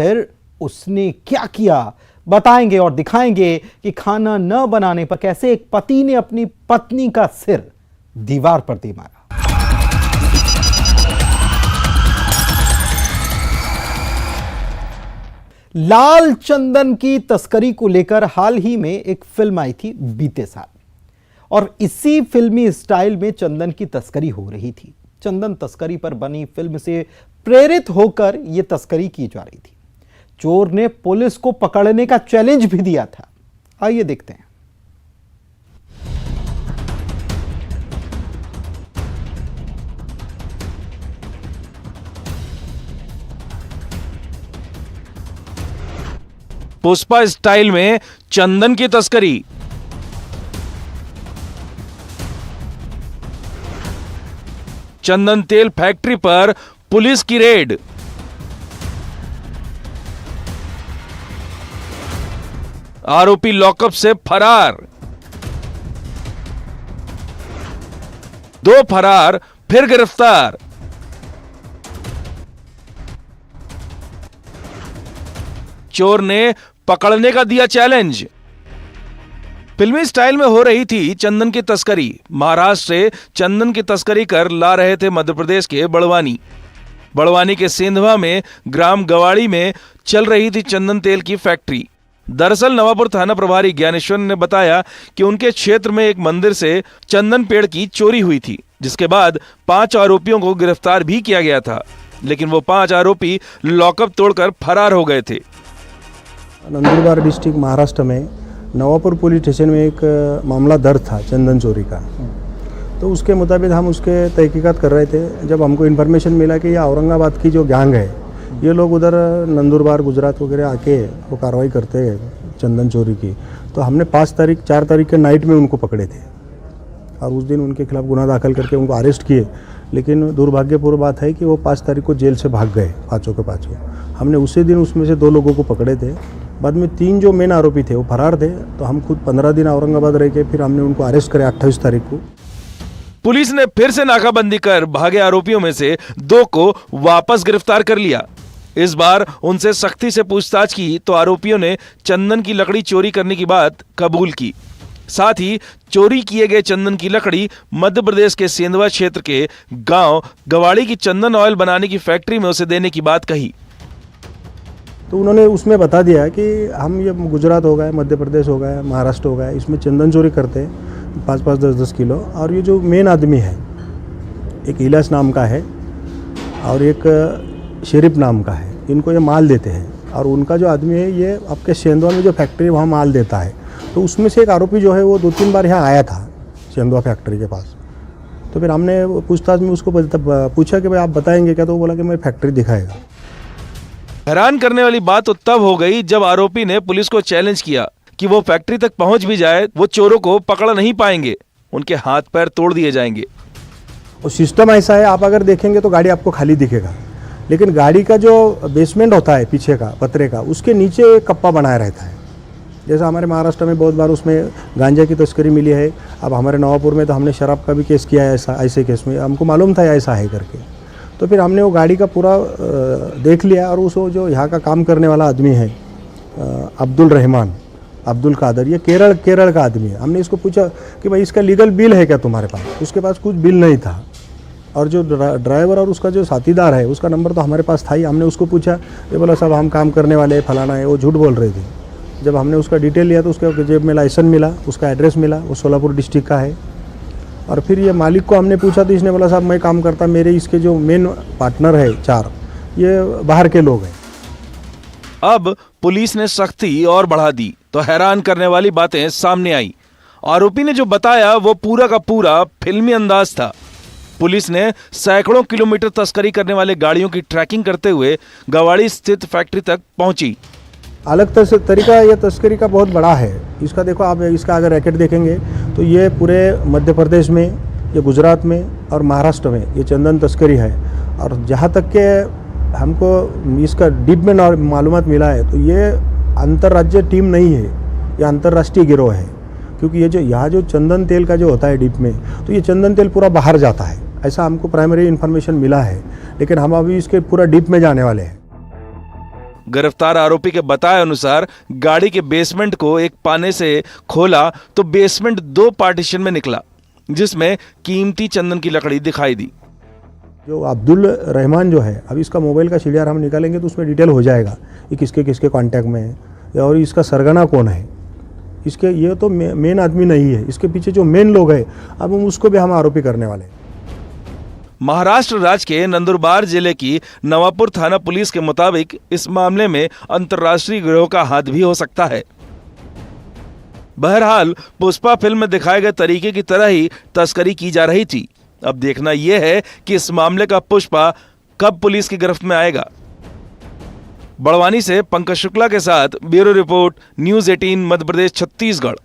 आखिर उसने क्या किया, बताएंगे और दिखाएंगे कि खाना न बनाने पर कैसे एक पति ने अपनी पत्नी का सिर दीवार पर दे मारा। लाल चंदन की तस्करी को लेकर हाल ही में एक फिल्म आई थी बीते साल, और इसी फिल्मी स्टाइल में चंदन की तस्करी हो रही थी। चंदन तस्करी पर बनी फिल्म से प्रेरित होकर यह तस्करी की जा रही थी। चोर ने पुलिस को पकड़ने का चैलेंज भी दिया था। आइए देखते हैं। पुष्पा स्टाइल में चंदन की तस्करी। चंदन तेल फैक्ट्री पर पुलिस की रेड। आरोपी लॉकअप से फरार। 2 फरार फिर गिरफ्तार। चोर ने पकड़ने का दिया चैलेंज। फिल्मी स्टाइल में हो रही थी चंदन की तस्करी। महाराष्ट्र से चंदन की तस्करी कर ला रहे थे मध्य प्रदेश के बड़वानी के सेंधवा में ग्राम गवाड़ी में चल रही थी चंदन तेल की फैक्ट्री। दरअसल नवापुर थाना प्रभारी ज्ञानेश्वर ने बताया कि उनके क्षेत्र में एक मंदिर से चंदन पेड़ की चोरी हुई थी, जिसके बाद 5 आरोपियों को गिरफ्तार भी किया गया था, लेकिन वो 5 आरोपी लॉकअप तोड़कर फरार हो गए थे। नंदुरबार डिस्ट्रिक्ट महाराष्ट्र में नवापुर पुलिस स्टेशन में एक मामला दर्ज था चंदन चोरी का। तो उसके मुताबिक हम उसके तहकीकात कर रहे थे, जब हमको इन्फॉर्मेशन मिला कि ये औरंगाबाद की जो गैंग है, ये लोग उधर नंदुरबार गुजरात वगैरह आके वो कार्रवाई करते हैं चंदन चोरी की। तो हमने 4 तारीख के नाइट में उनको पकड़े थे और उस दिन उनके खिलाफ गुनाह दाखिल करके उनको अरेस्ट किए। लेकिन दुर्भाग्यपूर्ण बात है कि वो 5 तारीख को जेल से भाग गए, पाँचों के पाँचों। हमने उसी दिन उसमें से 2 लोगों को पकड़े थे। बाद में 3 जो मेन आरोपी थे वो फरार थे। तो हम खुद 15 दिन औरंगाबाद रह के फिर हमने उनको अरेस्ट करे 28 तारीख को। पुलिस ने फिर से नाकाबंदी कर भागे आरोपियों में से 2 को वापस गिरफ्तार कर लिया। इस बार उनसे सख्ती से पूछताछ की तो आरोपियों ने चंदन की लकड़ी चोरी करने की बात कबूल की। साथ ही चोरी किए गए चंदन की लकड़ी मध्य प्रदेश के सेंधवा क्षेत्र के गांव गवाड़ी की चंदन ऑयल बनाने की फैक्ट्री में उसे देने की बात कही। तो उन्होंने उसमें बता दिया कि हम ये गुजरात हो गए, मध्य प्रदेश हो गया, महाराष्ट्र हो गया, इसमें चंदन चोरी करते हैं 5-5, 10-10 किलो। और ये जो मेन आदमी है, एक इलास नाम का है और एक शरीफ नाम का है, इनको ये माल देते हैं। और उनका जो आदमी है ये आपके सेंधवा में जो फैक्ट्री वहाँ माल देता है। तो उसमें से एक आरोपी जो है वो 2-3 बार यहाँ आया था सेंधवा फैक्ट्री के पास। तो फिर हमने पूछताछ में उसको पूछा कि भाई आप बताएंगे क्या, तो वो बोला कि मैं फैक्ट्री दिखाएगा। हैरान करने वाली बात तो तब हो गई जब आरोपी ने पुलिस को चैलेंज किया कि वो फैक्ट्री तक पहुंच भी जाए, वो चोरों को पकड़ नहीं पाएंगे, उनके हाथ पैर तोड़ दिए जाएंगे। और सिस्टम ऐसा है, आप अगर देखेंगे तो गाड़ी आपको खाली दिखेगा, लेकिन गाड़ी का जो बेसमेंट होता है पीछे का पतरे का, उसके नीचे एक कप्पा बनाया रहता है। जैसा हमारे महाराष्ट्र में बहुत बार उसमें गांजा की तस्करी मिली है। अब हमारे नवापुर में तो हमने शराब का भी केस किया है, ऐसे केस में हमको मालूम था ऐसा है करके। तो फिर हमने वो गाड़ी का पूरा देख लिया और उस जो यहाँ का काम करने वाला आदमी है अब्दुल कादर, ये केरल का आदमी है। हमने इसको पूछा कि भाई इसका लीगल बिल है क्या तुम्हारे पास? उसके पास कुछ बिल नहीं था। और जो ड्राइवर और उसका जो साथीदार है उसका नंबर तो हमारे पास था ही। हमने उसको पूछा, ये बोला साहब हम काम करने वाले फलाना है, वो झूठ बोल रहे थे। जब हमने उसका डिटेल लिया तो उसके जेब में लाइसेंस मिला, उसका एड्रेस मिला, वो सोलापुर डिस्ट्रिक्ट का है। और फिर ये मालिक को हमने पूछा तो इसने बोला साहब मैं काम करता, मेरे इसके जो मेन पार्टनर है 4, ये बाहर के लोग हैं। अब पुलिस ने सख्ती और बढ़ा दी तो हैरान करने वाली बातें सामने आई। आरोपी ने जो बताया वो पूरा का पूरा फिल्मी अंदाज था। पुलिस ने सैकड़ों किलोमीटर तस्करी करने वाले गाड़ियों की ट्रैकिंग करते हुए गवाड़ी स्थित फैक्ट्री तक पहुंची। अलग तरीका ये तस्करी का बहुत बड़ा है। इसका देखो आप, इसका अगर रैकेट देखेंगे तो ये पूरे मध्य प्रदेश में, ये गुजरात में और महाराष्ट्र में ये चंदन तस्करी है। और जहाँ तक के हमको इसका डीप में मालूमात मिला है तो ये अंतर्राज्यीय टीम नहीं है, ये अंतर्राष्ट्रीय गिरोह है। क्योंकि ये जो यहाँ जो चंदन तेल का जो होता है डीप में, तो ये चंदन तेल पूरा बाहर जाता है, ऐसा हमको प्राइमरी इन्फॉर्मेशन मिला है। लेकिन हम अभी इसके पूरा डीप में जाने वाले हैं। गिरफ्तार आरोपी के बताए अनुसार गाड़ी के बेसमेंट को एक पाने से खोला तो बेसमेंट 2 पार्टीशन में निकला, जिसमें कीमती चंदन की लकड़ी दिखाई दी। जो अब्दुल रहमान जो है, अब इसका मोबाइल का सीडीआर हम निकालेंगे तो उसमें डिटेल हो जाएगा कि किसके किसके कांटेक्ट में है और इसका सरगना कौन है। इसके ये तो मेन आदमी नहीं है, इसके पीछे जो मेन लोग हैं अब हम उसको भी हम आरोपी करने वाले हैं। महाराष्ट्र राज्य के नंदुरबार जिले की नवापुर थाना पुलिस के मुताबिक इस मामले में अंतर्राष्ट्रीय गिरोह का हाथ भी हो सकता है। बहरहाल पुष्पा फिल्म में दिखाए गए तरीके की तरह ही तस्करी की जा रही थी। अब देखना यह है कि इस मामले का पुष्पा कब पुलिस की गिरफ्त में आएगा। बड़वानी से पंकज शुक्ला के साथ bureau report, news 18 Madhya Pradesh Chhattisgarh.